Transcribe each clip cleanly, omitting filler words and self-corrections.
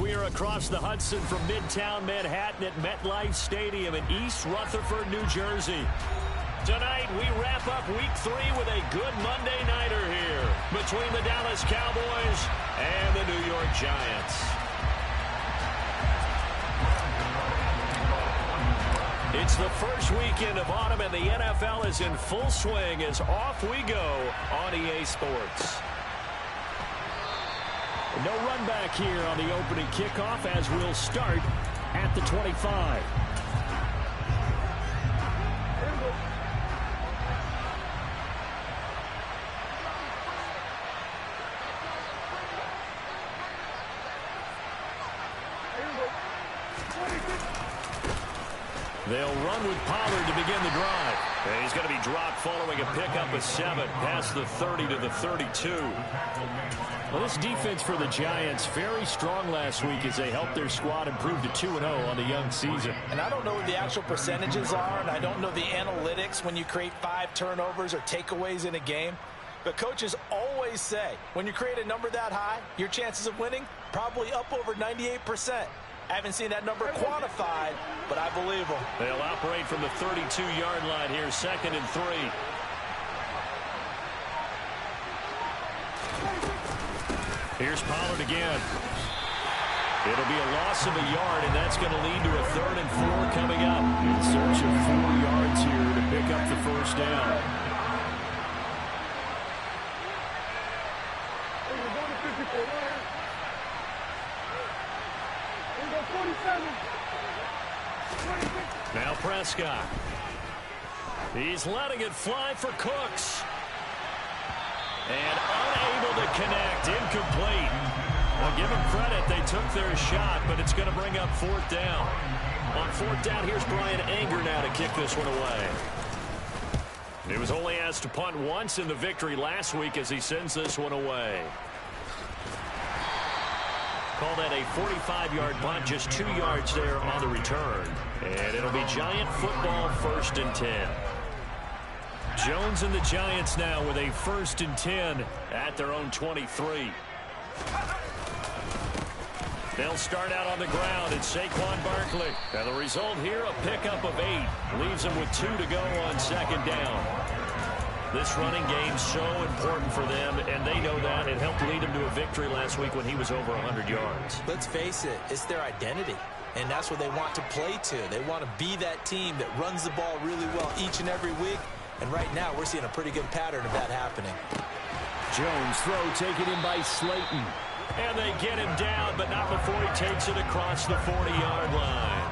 We are across the Hudson from Midtown Manhattan at MetLife Stadium in East Rutherford, New Jersey. Tonight, we wrap up Week 3 with a good Monday nighter here between the Dallas Cowboys and the New York Giants. It's the first weekend of autumn, and the NFL is in full swing as off we go on EA Sports. No run back here on the opening kickoff as we'll start at the 25. They'll run with Pollard to begin the drive. And he's going to be dropped following a pickup of 7 past the 30 to the 32. Well, this defense for the Giants, very strong last week as they helped their squad improve to 2-0 on the young season. And I don't know what the actual percentages are, and I don't know the analytics when you create 5 turnovers or takeaways in a game. But coaches always say, when you create a number that high, your chances of winning probably up over 98%. I haven't seen that number quantified, but I believe them. They'll operate from the 32-yard line here, 2nd and 3. Here's Pollard again. It'll be a loss of a yard, and that's going to lead to a 3rd and 4 coming up. In search of 4 yards here to pick up the first down. Now Prescott. He's letting it fly for Cooks. And unable to connect. Incomplete. Well, give them credit. They took their shot, but it's going to bring up 4th down. On 4th down, here's Brian Anger now to kick this one away. He was only asked to punt once in the victory last week as he sends this one away. Call that a 45-yard punt, just 2 yards there on the return. And it'll be Giant football, 1st and 10. Jones and the Giants now with a 1st and 10 at their own 23. They'll start out on the ground. It's Saquon Barkley. And the result here, a pickup of 8. Leaves them with 2 to go on 2nd down. This running game so important for them, and they know that. It helped lead them to a victory last week when he was over 100 yards. Let's face it, it's their identity, and that's what they want to play to. They want to be that team that runs the ball really well each and every week, and right now we're seeing a pretty good pattern of that happening. Jones throw taken in by Slayton. And they get him down, but not before he takes it across the 40-yard line.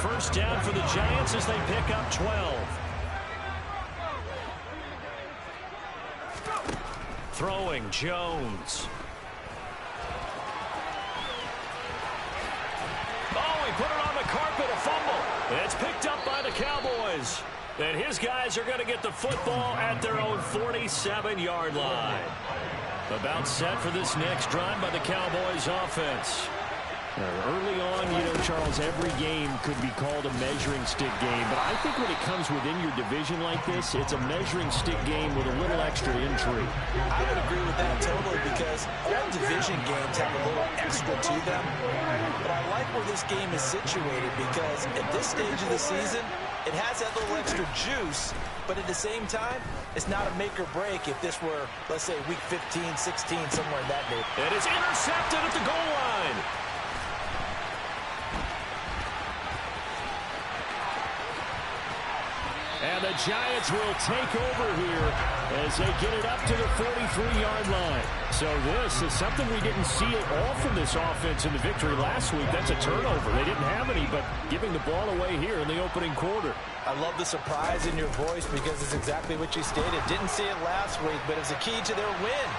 1st down for the Giants as they pick up 12. Throwing, Jones. Oh, he put it on the carpet, a fumble. It's picked up by the Cowboys. And his guys are going to get the football at their own 47-yard line. About set for this next drive by the Cowboys offense. Early on, Charles, every game could be called a measuring stick game. But I think when it comes within your division like this, it's a measuring stick game with a little extra intrigue. I would agree with that totally because all division games have a little extra to them. But I like where this game is situated because at this stage of the season, it has that little extra juice. But at the same time, it's not a make or break if this were, let's say, week 15, 16, somewhere in that neighborhood. It is intercepted at the goal line. And the Giants will take over here as they get it up to the 43-yard line. So this is something we didn't see at all from this offense in the victory last week. That's a turnover. They didn't have any, but giving the ball away here in the opening quarter. I love the surprise in your voice because it's exactly what you stated. Didn't see it last week, but it's a key to their win.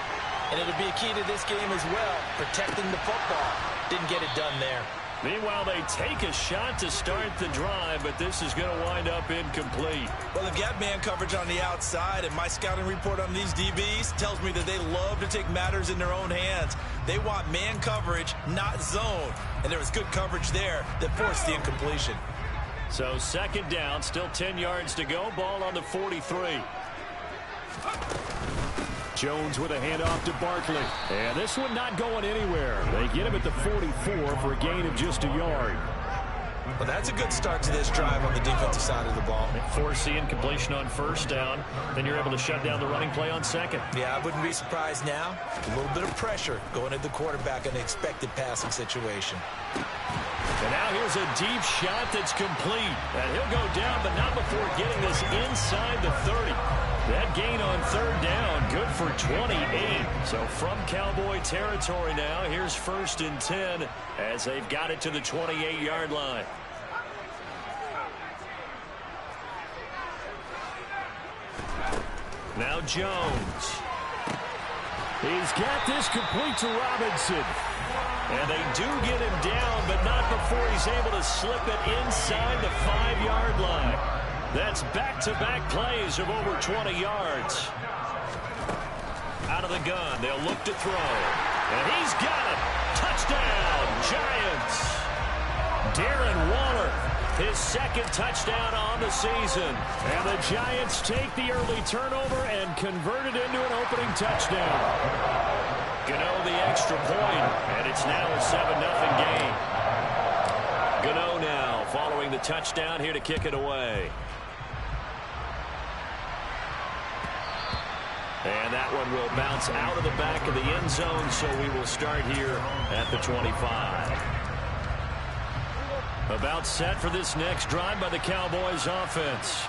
And it'll be a key to this game as well, protecting the football. Didn't get it done there. Meanwhile, they take a shot to start the drive, but this is going to wind up incomplete. Well, they've got man coverage on the outside, and my scouting report on these DBs tells me that they love to take matters in their own hands. They want man coverage, not zone. And there was good coverage there that forced the incompletion. So 2nd down, still 10 yards to go. Ball on the 43. Jones with a handoff to Barkley. And this one not going anywhere. They get him at the 44 for a gain of just a yard. Well, that's a good start to this drive on the defensive side of the ball. Force the incompletion on first down. Then you're able to shut down the running play on second. Yeah, I wouldn't be surprised now. A little bit of pressure going at the quarterback in an expected passing situation. And now here's a deep shot that's complete. And he'll go down, but not before getting this inside the 30. That gain on third down, good for 28. So from Cowboy territory now, here's 1st and 10 as they've got it to the 28-yard line. Now Jones. He's got this complete to Robinson. And they do get him down, but not before he's able to slip it inside the 5-yard line. That's back-to-back plays of over 20 yards. Out of the gun, they'll look to throw. And he's got it. Touchdown, Giants. Darren Waller, his 2nd touchdown on the season. And the Giants take the early turnover and convert it into an opening touchdown. Gano the extra point, and it's now a 7-0 game. Gano now following the touchdown here to kick it away. And that one will bounce out of the back of the end zone, so we will start here at the 25. About set for this next drive by the Cowboys offense.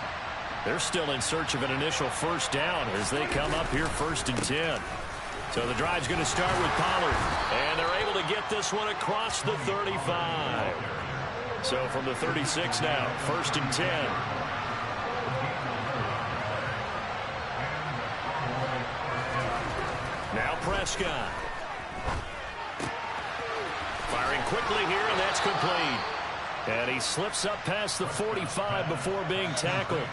They're still in search of an initial first down as they come up here 1st and 10. So the drive's going to start with Pollard. And they're able to get this one across the 35. So from the 36 now, 1st and 10. Now Prescott. Firing quickly here, and that's complete. And he slips up past the 45 before being tackled.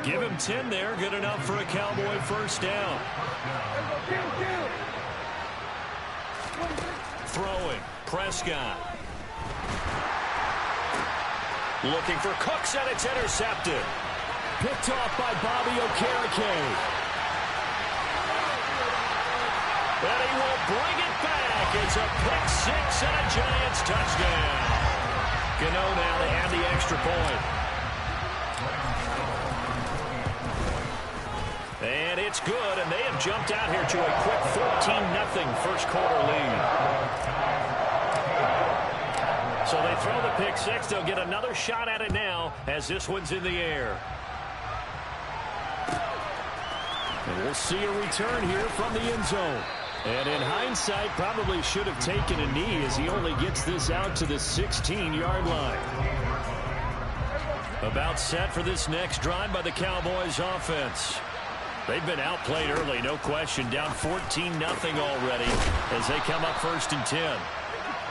Give him 10 there. Good enough for a Cowboy first down. Throwing. Prescott. Looking for Cooks, and it's intercepted. Picked off by Bobby Okereke. And he will bring it back. It's a pick-6 and a Giants touchdown. Gano now to add the extra point. And it's good, and they have jumped out here to a quick 14-0 first quarter lead. So they throw the pick-6. They'll get another shot at it now as this one's in the air. And we'll see a return here from the end zone. And in hindsight, probably should have taken a knee as he only gets this out to the 16-yard line. About set for this next drive by the Cowboys offense. They've been outplayed early, no question. Down 14-0 already as they come up 1st and 10.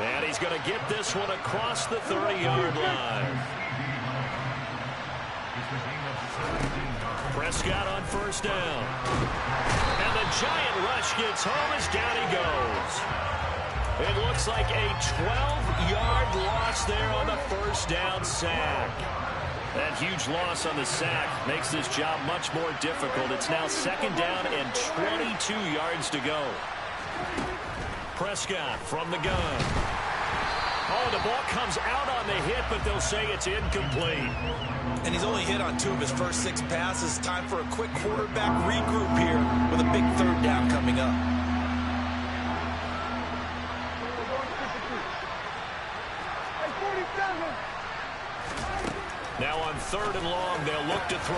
And he's going to get this one across the 30-yard line. Prescott on first down. And the giant rush gets home as down he goes. It looks like a 12-yard loss there on the first down sack. That huge loss on the sack makes this job much more difficult. It's now 2nd down and 22 yards to go. Prescott from the gun. Oh, the ball comes out on the hit, but they'll say it's incomplete. And he's only hit on 2 of his first 6 passes. Time for a quick quarterback regroup here with a big 3rd down coming up. Now on 3rd and long, they'll look to throw.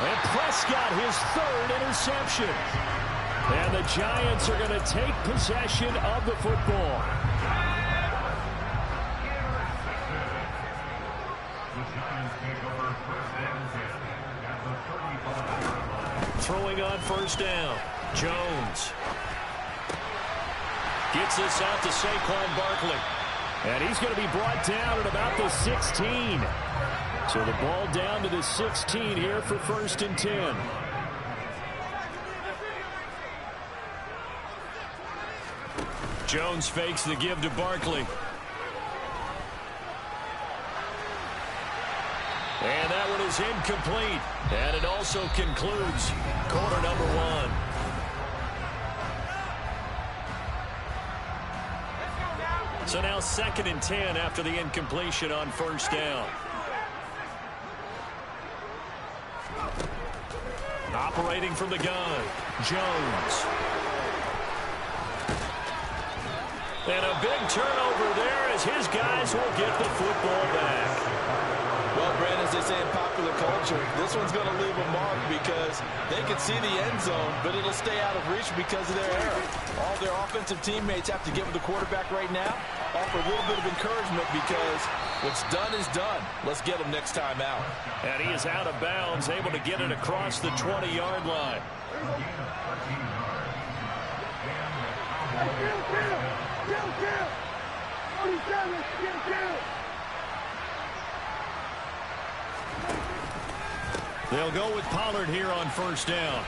And Prescott, his 3rd interception. And the Giants are going to take possession of the football. Throwing on first down. Jones. Gets this out to Saquon Barkley. And he's going to be brought down at about the 16. So the ball down to the 16 here for 1st and 10. Jones fakes the give to Barkley. And that one is incomplete. And it also concludes quarter number 1. So now 2nd and 10 after the incompletion on 1st down. Operating from the gun, Jones. And a big turnover there as his guys will get the football back. Well, Brandon, as they say in popular culture, this one's going to leave a mark because they can see the end zone, but it'll stay out of reach because of their error. All their offensive teammates have to get with the quarterback right now, offer a little bit of encouragement because what's done is done. Let's get him next time out. And he is out of bounds, able to get it across the 20-yard line. They'll go with Pollard here on 1st down.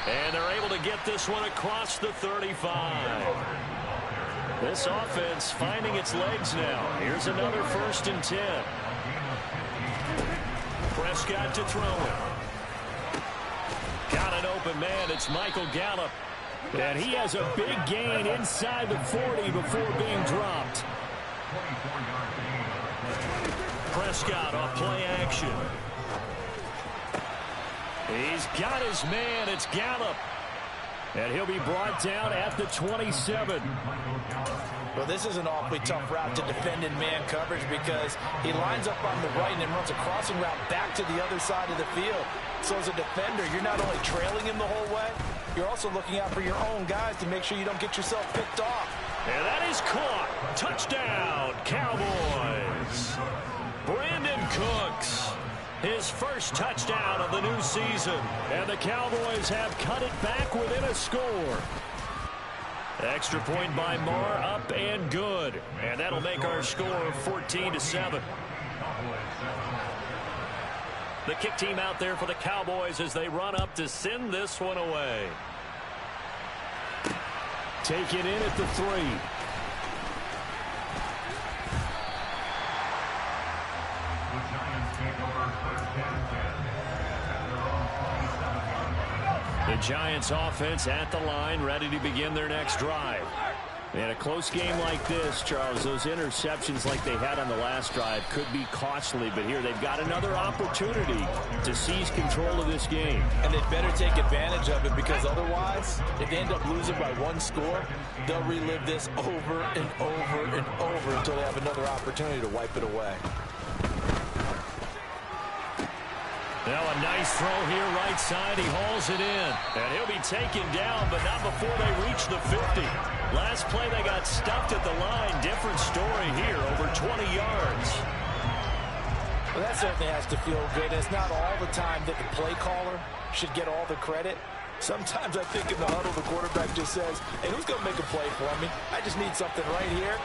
And they're able to get this one across the 35. This offense finding its legs now. Here's another 1st and 10. Prescott to throw it. Got an open man. It's Michael Gallup. And he has a big gain inside the 40 before being dropped. Prescott off play action. He's got his man. It's Gallup. And he'll be brought down at the 27. Well, this is an awfully tough route to defend in man coverage because he lines up on the right and then runs a crossing route back to the other side of the field. So as a defender, you're not only trailing him the whole way, you're also looking out for your own guys to make sure you don't get yourself picked off. And that is caught. Touchdown, Cowboys. Brandon Cooks, his first touchdown of the new season. And the Cowboys have cut it back within a score. Extra point by Marr, up and good. And that'll make our score 14-7. The kick team out there for the Cowboys as they run up to send this one away. Take it in at the 3. The Giants offense at the line, ready to begin their next drive. In a close game like this, Charles, those interceptions like they had on the last drive could be costly, but here they've got another opportunity to seize control of this game. And they'd better take advantage of it because otherwise, if they end up losing by 1 score, they'll relive this over and over and over until they have another opportunity to wipe it away. Now a nice throw here right side. He hauls it in. And he'll be taken down, but not before they reach the 50. Last play they got stuffed at the line. Different story here, over 20 yards. Well, that certainly has to feel good. It's not all the time that the play caller should get all the credit. Sometimes I think in the huddle, the quarterback just says, hey, who's going to make a play for me? I just need something right here.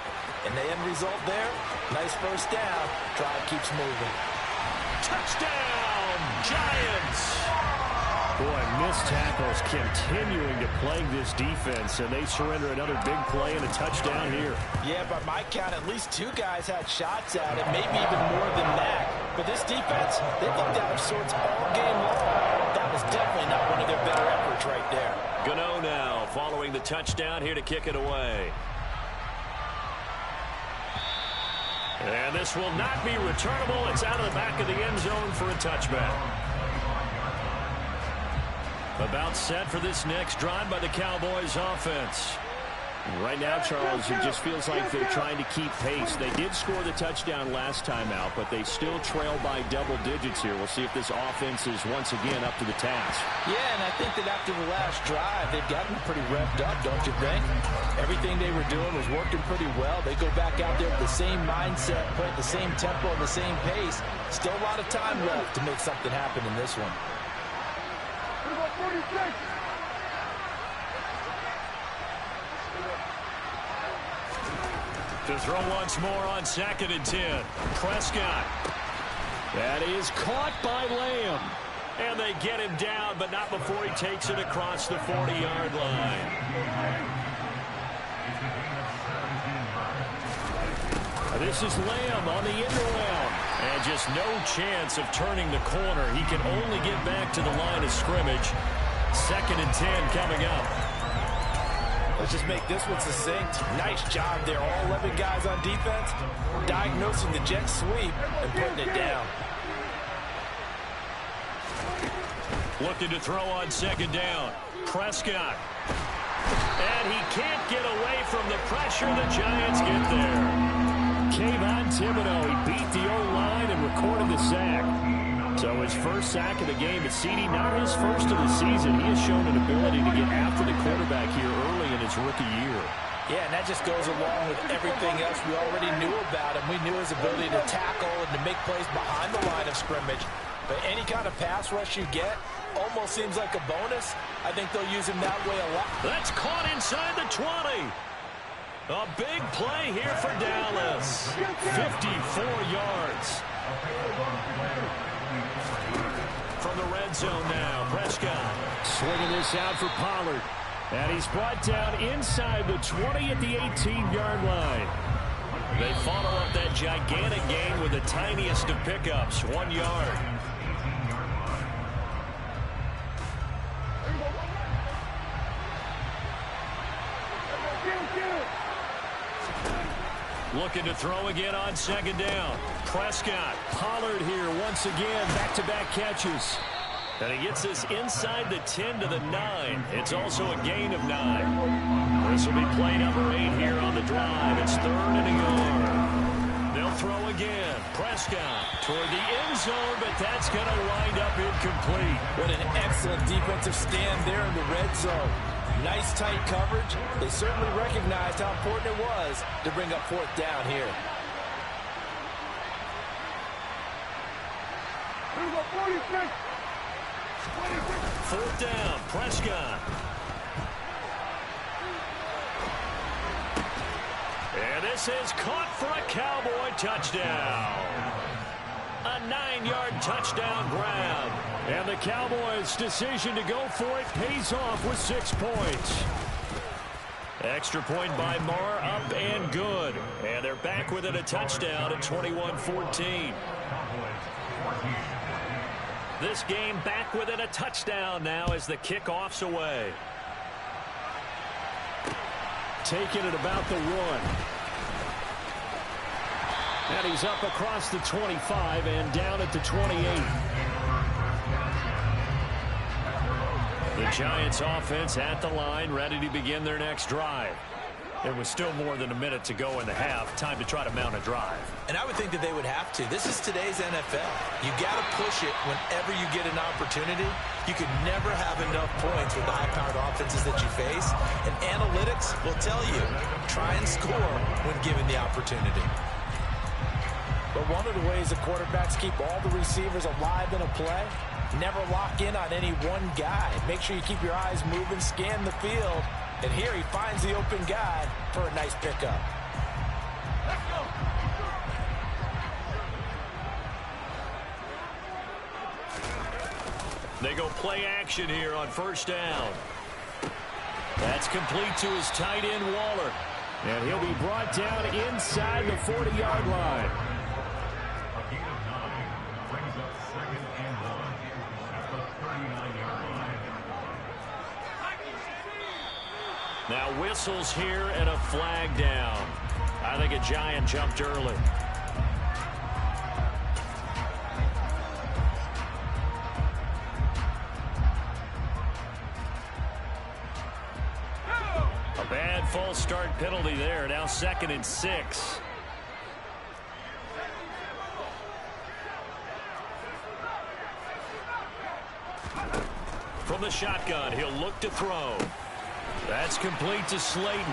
And the end result there, nice first down. Drive keeps moving. Touchdown, Giants! Boy, missed tackles continuing to plague this defense, and they surrender another big play and a touchdown here. Yeah, by my count, at least 2 guys had shots at it, maybe even more than that. But this defense, they looked out of sorts all game long. That was definitely not one of their better efforts right there. Gano now following the touchdown here to kick it away. And this will not be returnable. It's out of the back of the end zone for a touchback. About set for this next drive by the Cowboys offense. Right now, Charles, it just feels like they're trying to keep pace. They did score the touchdown last time out, but they still trail by double digits here. We'll see if this offense is once again up to the task. Yeah, and I think that after the last drive, they've gotten pretty revved up, don't you think? Everything they were doing was working pretty well. They go back out there with the same mindset, play at the same tempo and the same pace. Still a lot of time left to make something happen in this one. To throw once more on 2nd and 10. Prescott. That is caught by Lamb. And they get him down, but not before he takes it across the 40-yard line. This is Lamb on the end around. And just no chance of turning the corner. He can only get back to the line of scrimmage. 2nd and 10 coming up. Let's just make this one succinct. Nice job there. All 11 guys on defense diagnosing the jet sweep and putting it down. Looking to throw on second down. Prescott. And he can't get away from the pressure. The Giants get there. Kayvon Thibodeau, he beat the O-line and recorded the sack. So his first sack of the game at CD, not his first of the season. He has shown an ability to get after the quarterback here early in his rookie year. Yeah, and that just goes along with everything else we already knew about him. We knew his ability to tackle and to make plays behind the line of scrimmage. But any kind of pass rush you get almost seems like a bonus. I think they'll use him that way a lot. That's caught inside the 20. A big play here for Dallas. 54 yards. From the red zone now, Prescott. Swinging this out for Pollard. And he's brought down inside the 20 at the 18-yard line. They follow up that gigantic gain with the tiniest of pickups, 1 yard. Looking to throw again on second down. Prescott. Pollard here once again, back-to-back catches. And he gets this inside the 10 to the 9. It's also a gain of 9. This will be play number 8 here on the drive. It's 3rd and a yard. They'll throw again. Prescott toward the end zone, but that's going to wind up incomplete. What an excellent defensive stand there in the red zone. Nice tight coverage. They certainly recognized how important it was to bring up 4th down here. Fourth down, Prescott. And this is caught for a Cowboy touchdown. A 9-yard touchdown grab. And the Cowboys' decision to go for it pays off with 6 points. Extra point by Marr, up and good. And they're back within a touchdown at 21-14. This game back within a touchdown now as the kickoff's away. Taking it about the 1. And he's up across the 25 and down at the 28. The Giants offense at the line, ready to begin their next drive. There was still more than a minute to go in the half. Time to try to mount a drive. And I would think that they would have to. This is today's NFL. You got to push it whenever you get an opportunity. You could never have enough points with the high-powered offenses that you face. And analytics will tell you, try and score when given the opportunity. But one of the ways the quarterbacks keep all the receivers alive in a play, never lock in on any one guy. Make sure you keep your eyes moving, scan the field. And here he finds the open guy for a nice pickup. Let's go. They go play action here on first down. That's complete to his tight end, Waller. And he'll be brought down inside the 40-yard line. Now whistles here and a flag down. I think a Giant jumped early. A bad false start penalty there. Now 2nd and 6. From the shotgun, he'll look to throw. That's complete to Slayton.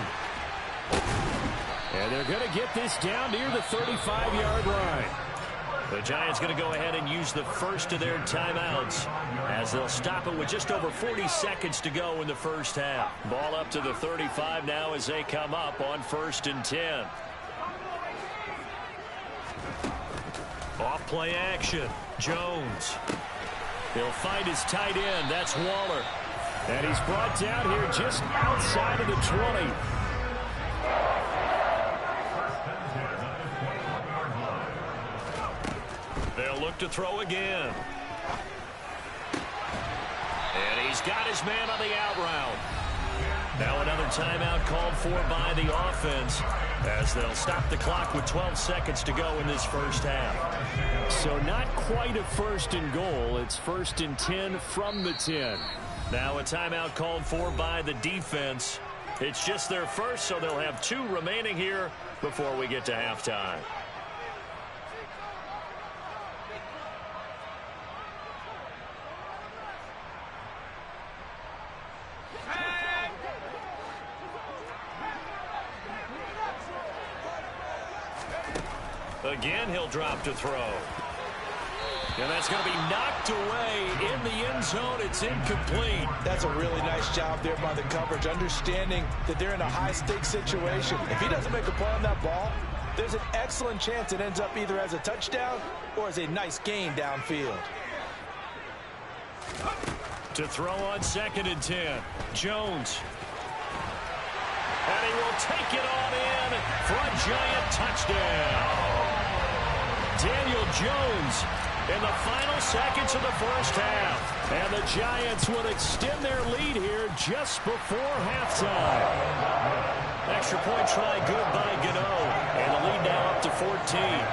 And they're going to get this down near the 35-yard line. The Giants going to go ahead and use the first of their timeouts as they'll stop it with just over 40 seconds to go in the first half. Ball up to the 35 now as they come up on 1st and 10. Off play action. Jones. He'll find his tight end. That's Waller. And he's brought down here just outside of the 20. They'll look to throw again. And he's got his man on the out route. Now another timeout called for by the offense as they'll stop the clock with 12 seconds to go in this first half. So not quite a first and goal. It's first and 10 from the 10. Now a timeout called for by the defense. It's just their first, so they'll have 2 remaining here before we get to halftime. Again, he'll drop to throw. And that's going to be knocked away in the end zone. It's incomplete. That's a really nice job there by the coverage, understanding that they're in a high-stakes situation. If he doesn't make a play on that ball, there's an excellent chance it ends up either as a touchdown or as a nice gain downfield. To throw on 2nd and 10. Jones. And he will take it on in for a giant touchdown. Daniel Jones in the final seconds of the first half. And the Giants would extend their lead here just before halftime. Extra point try good by Gano. And the lead now up to 14.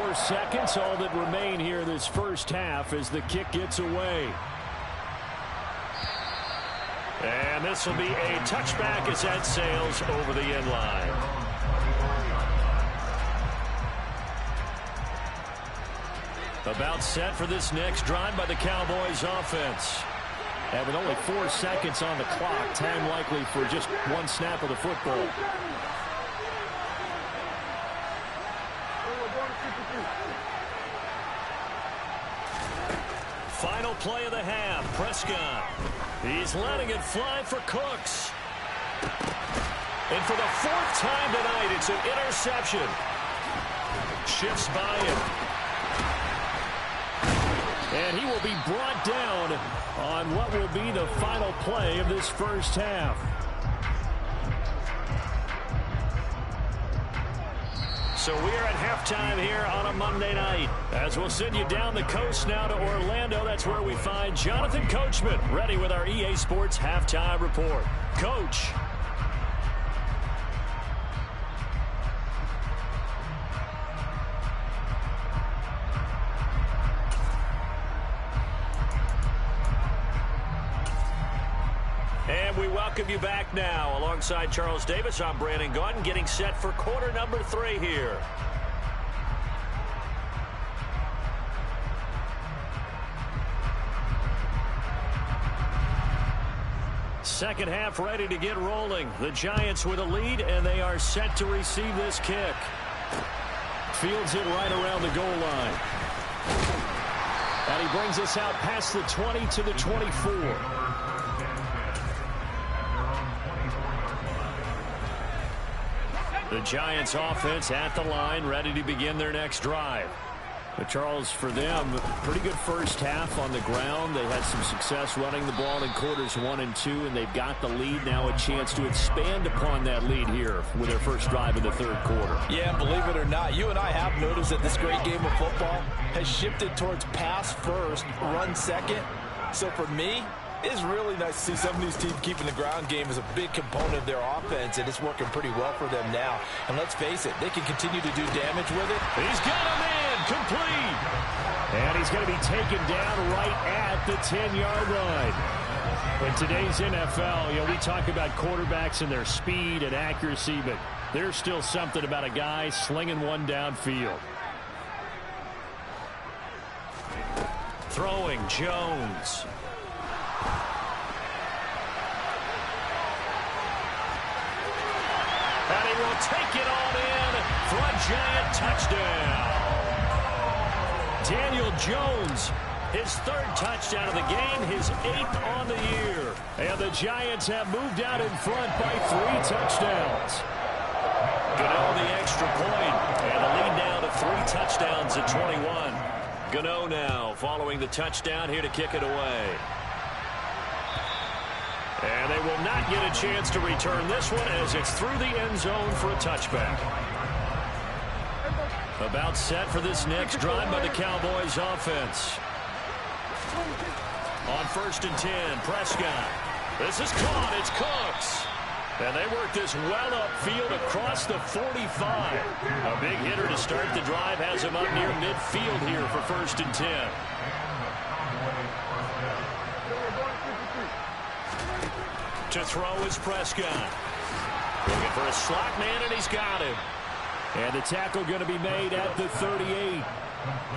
4 seconds, all that remain here this first half as the kick gets away. And this will be a touchback as that sails over the end line. About set for this next drive by the Cowboys offense. And with only 4 seconds on the clock, time likely for just 1 snap of the football. Final play of the half. Prescott. He's letting it fly for Cooks. And for the 4th time tonight, it's an interception. Shifts by him. And he will be brought down on what will be the final play of this first half. So we are at halftime here on a Monday night. As we'll send you down the coast now to Orlando. That's where we find Jonathan Coachman ready with our EA Sports Halftime Report. Coach. And we welcome you back now. Alongside Charles Davis, I'm Brandon Gaudin, getting set for quarter number 3 here. Second half ready to get rolling. The Giants with a lead, and they are set to receive this kick. Fields it right around the goal line. And he brings us out past the 20 to the 24. The Giants offense at the line, ready to begin their next drive. But Charles, for them, pretty good first half on the ground. They had some success running the ball in quarters 1 and 2, and they've got the lead now, a chance to expand upon that lead here with their first drive of the 3rd quarter. Yeah, believe it or not, you and I have noticed that this great game of football has shifted towards pass first, run second. So for me, it's really nice to see some of these teams keeping the ground game as a big component of their offense, and it's working pretty well for them now. And let's face it, they can continue to do damage with it. He's got a man, complete. And he's going to be taken down right at the 10-yard line. In today's NFL, we talk about quarterbacks and their speed and accuracy, but there's still something about a guy slinging one downfield. Throwing Jones. And he will take it on in for a giant touchdown. Daniel Jones, his 3rd touchdown of the game, his 8th on the year. And the Giants have moved out in front by 3 touchdowns. Gano the extra point, and the lead now to 3 touchdowns at 21. Gano now following the touchdown here to kick it away. And they will not get a chance to return this one as it's through the end zone for a touchback. About set for this next drive by the Cowboys offense. On 1st and 10, Prescott. This is caught. It's Cooks. And they work this well upfield across the 45. A big hitter to start the drive has him up near midfield here for 1st and 10. To throw is Prescott. Looking for a slot man, and he's got him. And the tackle going to be made at the 38.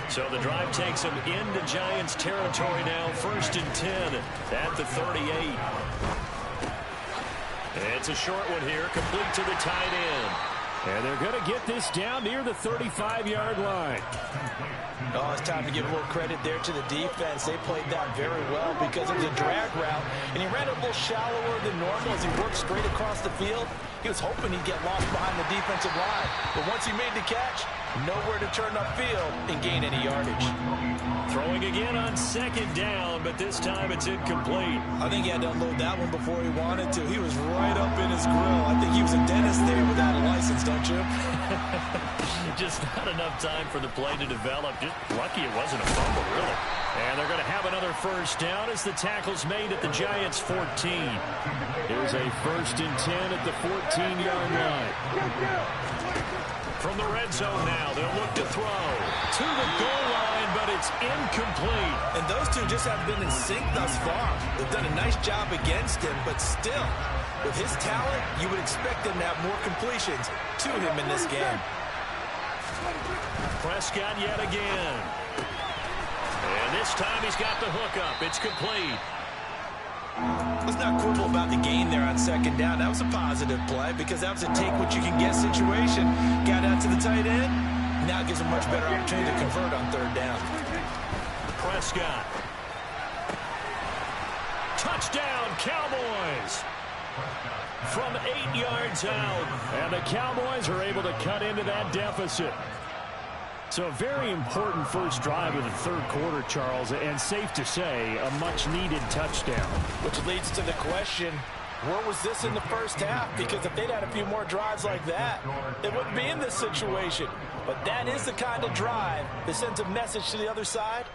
So the drive takes him into Giants territory now. 1st and 10 at the 38. It's a short one here, complete to the tight end. And they're going to get this down near the 35-yard line. Oh, it's time to give a little credit there to the defense. They played that very well because it was a drag route, and he ran a little shallower than normal as he worked straight across the field. He was hoping he'd get lost behind the defensive line. But once he made the catch, nowhere to turn upfield and gain any yardage. Throwing again on 2nd down, but this time it's incomplete. I think he had to unload that one before he wanted to. He was right up in his grill. I think he was a dentist there without a license, don't you? Just not enough time for the play to develop. Just lucky it wasn't a fumble, really. And they're going to have another 1st down as the tackle's made at the Giants' 14. Here's a 1st and 10 at the 14-yard line. From the red zone now, they'll look to throw to the goal line, but it's incomplete. And those two just have been in sync thus far. They've done a nice job against him, but still, with his talent, you would expect them to have more completions to him in this game. Prescott yet again. And this time he's got the hook up. It's complete. Let's not quibble about the gain there on 2nd down. That was a positive play because that was a take-what-you-can-get situation. Got out to the tight end. Now it gives him much better opportunity to convert on 3rd down. Prescott. Touchdown, Cowboys. From 8 yards out. And the Cowboys are able to cut into that deficit. So a very important first drive of the 3rd quarter, Charles, and safe to say, a much-needed touchdown. Which leads to the question, where was this in the first half? Because if they'd had a few more drives like that, they wouldn't be in this situation. But that is the kind of drive that sends a message to the other side.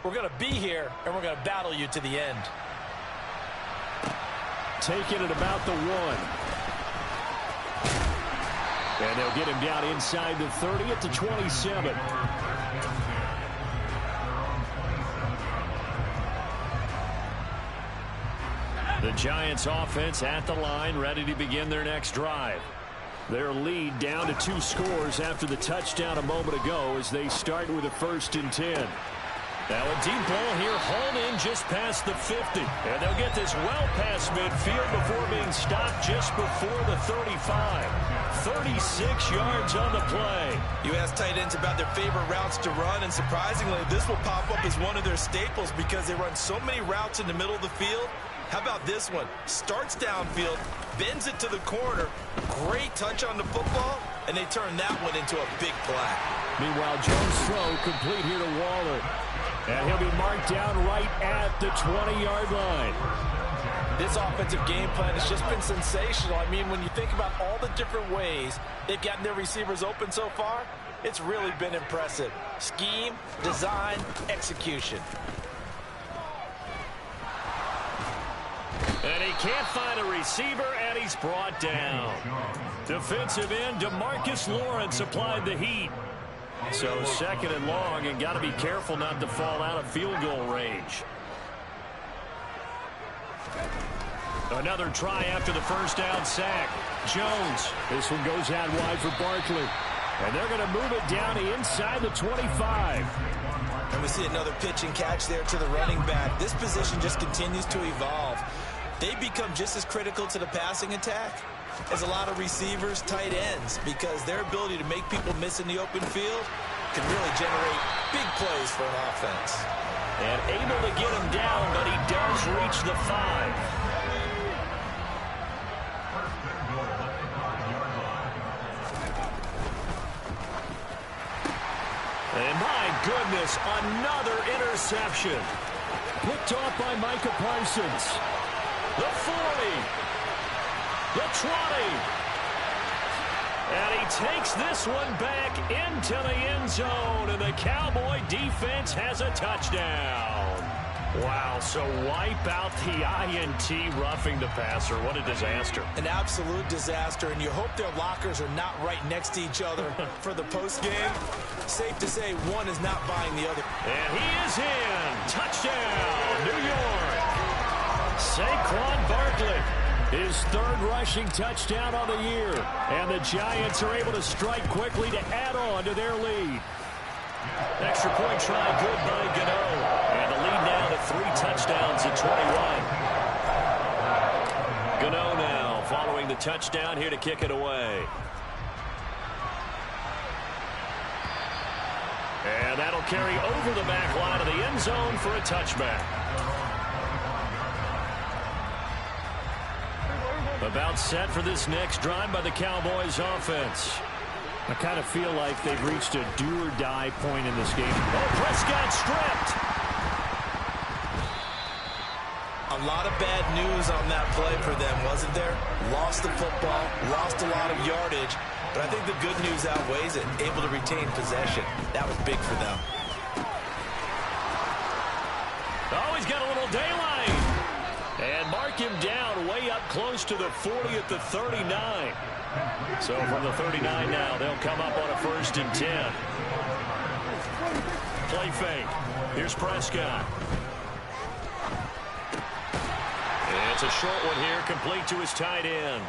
We're going to be here, and we're going to battle you to the end. Taking it about the 1. And they'll get him down inside the 30 at the 27. The Giants offense at the line, ready to begin their next drive. Their lead down to 2 scores after the touchdown a moment ago as they start with a 1st and 10. Now a deep ball here, hauled in just past the 50. And they'll get this well past midfield before being stopped just before the 35. 36 yards on the play. You ask tight ends about their favorite routes to run, and surprisingly, this will pop up as one of their staples because they run so many routes in the middle of the field. How about this one? Starts downfield, bends it to the corner, great touch on the football, and they turn that one into a big play. Meanwhile, Jones' throw complete here to Waller. And he'll be marked down right at the 20-yard line. This offensive game plan has just been sensational. I mean, when you think about all the different ways they've gotten their receivers open so far, it's really been impressive. Scheme, design, execution. And he can't find a receiver, and he's brought down. Defensive end DeMarcus Lawrence applied the heat. So 2nd and long, and got to be careful not to fall out of field goal range. Another try after the 1st down sack. Jones. This one goes out wide for Barkley. And they're going to move it down to inside the 25. And we see another pitch and catch there to the running back. This position just continues to evolve. They become just as critical to the passing attack as a lot of receivers, tight ends, because their ability to make people miss in the open field can really generate big plays for an offense. And able to get him down, but he does reach the 5. And my goodness, another interception. Picked off by Micah Parsons. The 40. The 20. And he takes this one back into the end zone, and the Cowboy defense has a touchdown. Wow, so wipe out the INT roughing the passer. What a disaster. An absolute disaster, and you hope their lockers are not right next to each other for the postgame. Safe to say one is not buying the other. And he is in. Touchdown, New York. Saquon Barkley, his third rushing touchdown on the year. And the Giants are able to strike quickly to add on to their lead. Extra point try good by Gano. And the lead now to 3 touchdowns at 21. Gano now following the touchdown here to kick it away. And that'll carry over the back line of the end zone for a touchback. About set for this next drive by the Cowboys offense. I kind of feel like they've reached a do-or-die point in this game. Oh, Prescott stripped. A lot of bad news on that play for them, wasn't there? Lost the football, lost a lot of yardage, but I think the good news outweighs it. Able to retain possession. That was big for them. Oh, he's got a little daylight. And mark him down way up close to the 40 at the 39. So from the 39 now, they'll come up on a 1st and 10. Play fake. Here's Prescott. It's a short one here, complete to his tight end.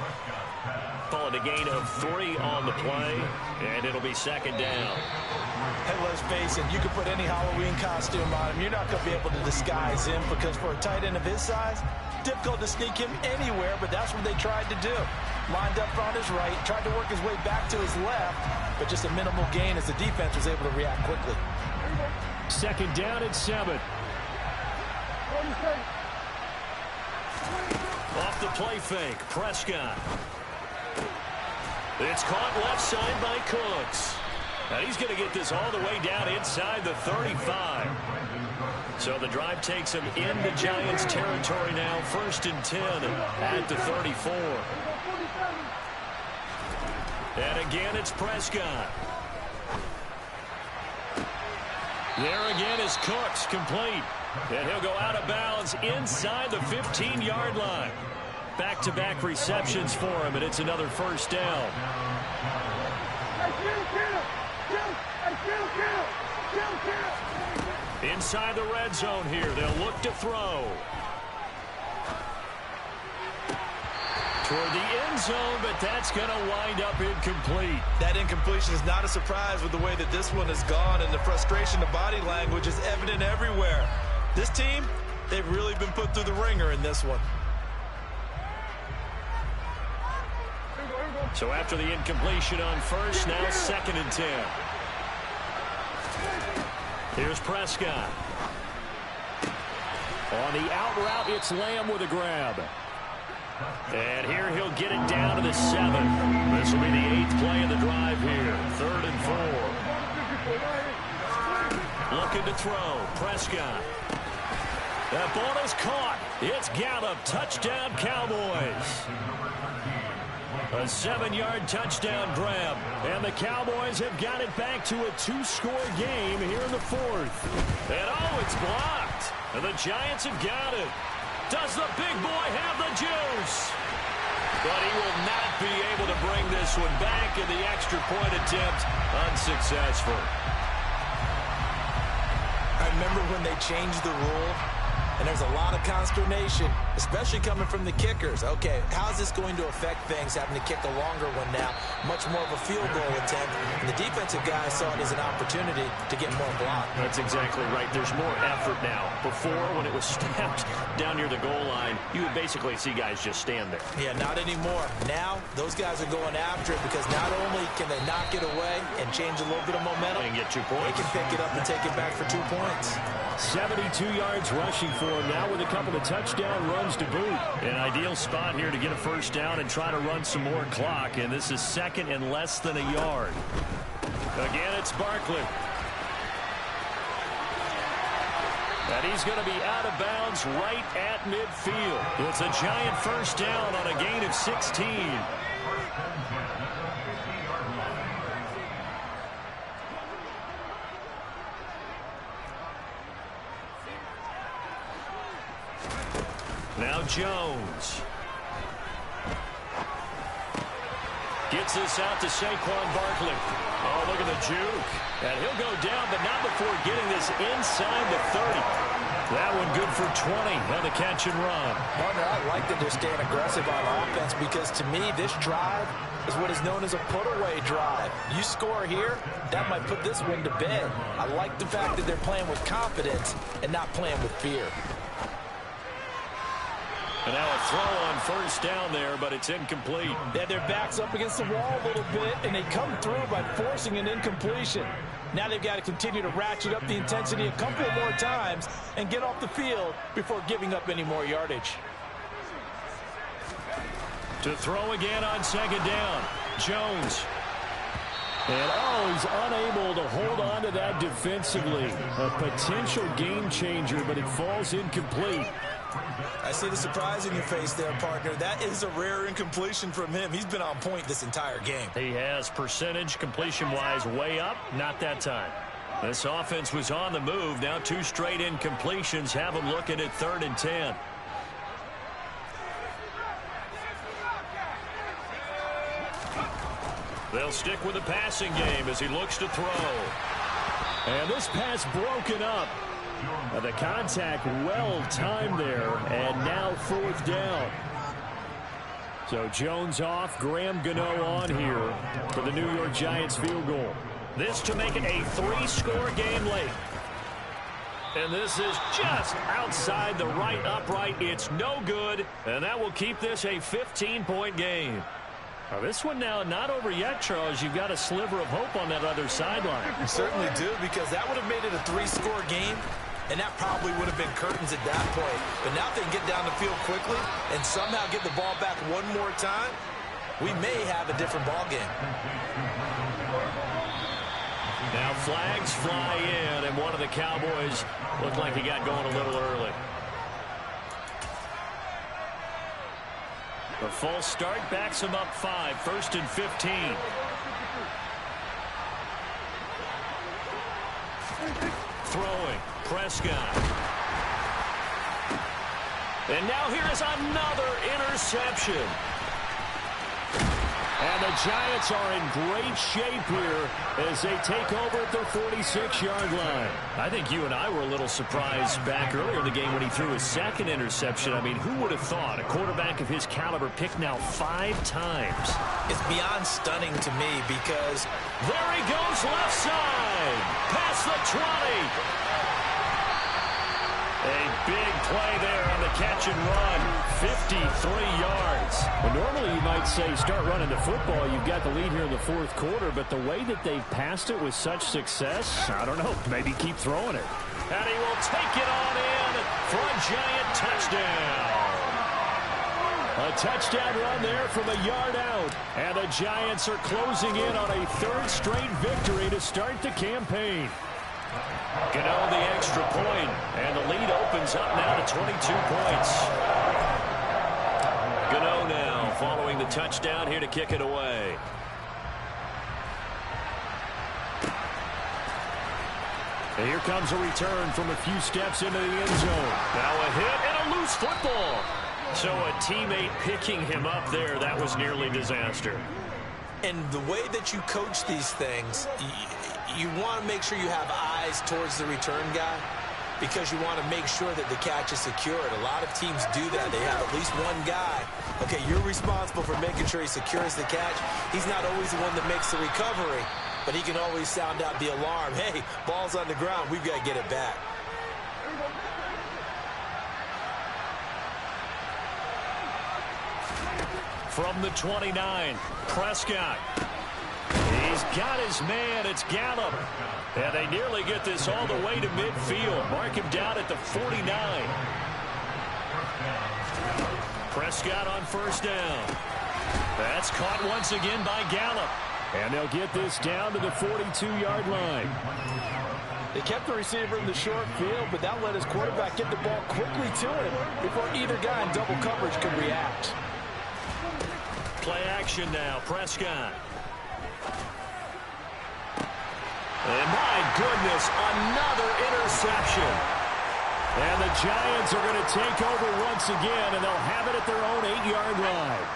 Call it a gain of 3 on the play, and it'll be 2nd down. And let's face it, you could put any Halloween costume on him. You're not going to be able to disguise him because for a tight end of his size, difficult to sneak him anywhere, but that's what they tried to do. Lined up on his right, tried to work his way back to his left, but just a minimal gain as the defense was able to react quickly. 2nd down and 7. Off the play fake, Prescott. It's caught left side by Cooks. And he's going to get this all the way down inside the 35. So the drive takes him into Giants territory now. 1st and 10 at the 34. And again, it's Prescott. There again is Cooks, complete. And he'll go out of bounds inside the 15-yard line. Back-to-back receptions for him, and it's another 1st down. Inside the red zone here, they'll look to throw. Toward the end zone, but that's going to wind up incomplete. That incompletion is not a surprise with the way that this one has gone, and the frustration of body language is evident everywhere. This team, they've really been put through the ringer in this one. So after the incompletion on 1st, now 2nd and 10. Here's Prescott. On the out route, it's Lamb with a grab. And here he'll get it down to the 7. This will be the 8th play of the drive here. 3rd and 4. Looking to throw. Prescott. That ball is caught. It's Gallup. Touchdown, Cowboys. A 7-yard touchdown grab. And the Cowboys have got it back to a 2-score game here in the 4th. And oh, it's blocked. And the Giants have got it. Does the big boy have the juice? But he will not be able to bring this one back, in the extra point attempt unsuccessful. I remember when they changed the rule, and there's a lot of consternation, especially coming from the kickers. Okay, how's this going to affect things, having to kick a longer one now? Much more of a field goal attempt. And the defensive guys saw it as an opportunity to get more block. That's exactly right. There's more effort now. Before, when it was snapped down near the goal line, you would basically see guys just stand there. Yeah, not anymore. Now, those guys are going after it because not only can they knock it away and change a little bit of momentum, And get 2 points. they can pick it up and take it back for 2 points. 72 yards rushing for him now with a couple of touchdown runs to boot. An ideal spot here to get a 1st down and try to run some more clock. And this is 2nd and less than a yard. Again, it's Barkley. And he's going to be out of bounds right at midfield. It's a Giant 1st down on a gain of 16. Now Jones. Gets this out to Saquon Barkley. Oh, look at the juke. And he'll go down, but not before getting this inside the 30. That one good for 20 on the catch and run. Partner, I like that they're staying aggressive on offense because to me, this drive is what is known as a put-away drive. You score here, that might put this one to bed. I like the fact that they're playing with confidence and not playing with fear. And now a throw on first down there, but it's incomplete. Yeah, their back's up against the wall a little bit, and they come through by forcing an incompletion. Now they've got to continue to ratchet up the intensity a couple more times and get off the field before giving up any more yardage. To throw again on second down, Jones. And he's unable to hold on to that defensively. A potential game changer, but it falls incomplete. I see the surprise in your face there, partner. That is a rare incompletion from him. He's been on point this entire game. He has percentage completion-wise way up. Not that time. This offense was on the move. Now 2 straight incompletions have him looking at 3rd and 10. They'll stick with the passing game as he looks to throw. And this pass broken up. The contact well timed there, and now 4th down. So Jones off, Graham Gano on here for the New York Giants field goal. This to make it a 3-score game late. And this is just outside the right upright. It's no good, and that will keep this a 15-point game. Now this one now not over yet, Charles. You've got a sliver of hope on that other sideline. You certainly do, because that would have made it a 3-score game. And that probably would have been curtains at that point. But now if they can get down the field quickly and somehow get the ball back one more time, we may have a different ball game. Now flags fly in, and one of the Cowboys looked like he got going a little early. The false start backs him up 5, 1st and 15. Throwing, Prescott. And now here is another interception. And the Giants are in great shape here as they take over at their 46-yard line. I think you and I were a little surprised back earlier in the game when he threw his 2nd interception. I mean, who would have thought a quarterback of his caliber picked now 5 times? It's beyond stunning to me because there he goes left side. Past the 20. A big play there on the catch and run. 53 yards. Well, normally you might say start running the football. You've got the lead here in the 4th quarter, but the way that they've passed it with such success, I don't know, maybe keep throwing it. And he will take it on in for a Giant touchdown. A touchdown run there from a yard out. And the Giants are closing in on a 3rd straight victory to start the campaign. Gano the extra point, and the lead opens up now to 22 points. Gano now following the touchdown here to kick it away. And here comes a return from a few steps into the end zone. Now a hit and a loose football. So a teammate picking him up there, that was nearly disaster. And the way that you coach these things, you want to make sure you have eyes towards the return guy because you want to make sure that the catch is secured. A lot of teams do that. They have at least one guy. Okay, you're responsible for making sure he secures the catch. He's not always the one that makes the recovery, but he can always sound out the alarm. Hey, ball's on the ground. We've got to get it back. From the 29, Prescott. He's got his man. It's Gallup. And they nearly get this all the way to midfield. Mark him down at the 49. Prescott on first down. That's caught once again by Gallup. And they'll get this down to the 42-yard line. They kept the receiver in the short field, but that let his quarterback get the ball quickly to him before either guy in double coverage could react. Play action now, Prescott. And my goodness, another interception. And the Giants are going to take over once again, and they'll have it at their own 8-yard line.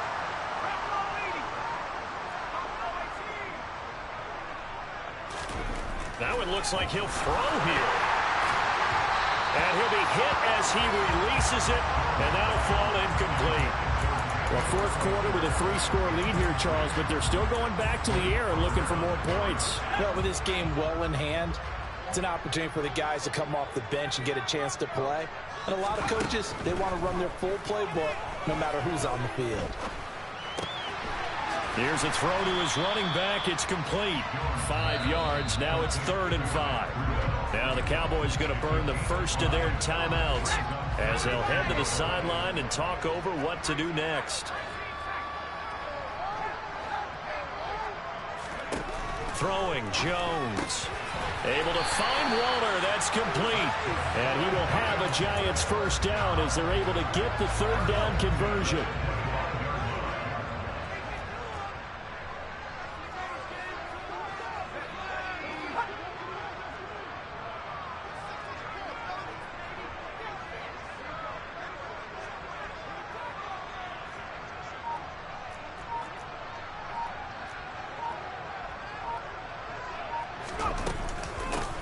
Now it looks like he'll throw here. And he'll be hit as he releases it, and that'll fall incomplete. Well, fourth quarter with a 3-score lead here, Charles, but they're still going back to the air and looking for more points. Well, with this game well in hand, it's an opportunity for the guys to come off the bench and get a chance to play. And a lot of coaches, they want to run their full playbook no matter who's on the field. Here's a throw to his running back. It's complete. 5 yards. Now it's 3rd and 5. Now the Cowboys going to burn the first of their timeouts as they'll head to the sideline and talk over what to do next. Throwing Jones. Able to find Waller. That's complete. And he will have a Giants first down as they're able to get the 3rd down conversion.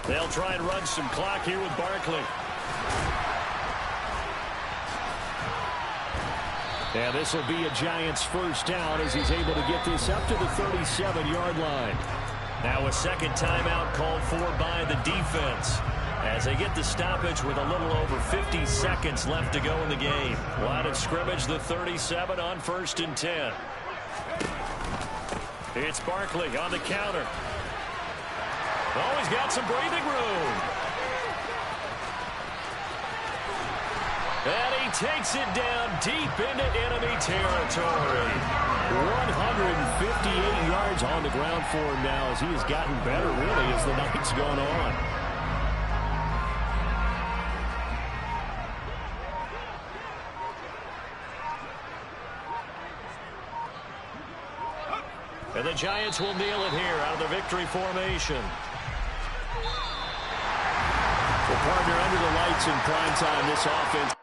They'll try and run some clock here with Barkley. And this will be a Giants first down as he's able to get this up to the 37-yard line. Now a second timeout called for by the defense as they get the stoppage with a little over 50 seconds left to go in the game. Line of scrimmage, the 37 on 1st and 10. It's Barkley on the counter. Oh, he's got some breathing room. And he takes it down deep into enemy territory. 158 yards on the ground for him now as he has gotten better, really, as the night's gone on. And the Giants will kneel it here out of the victory formation. Well, partner, under the lights in prime time, this offense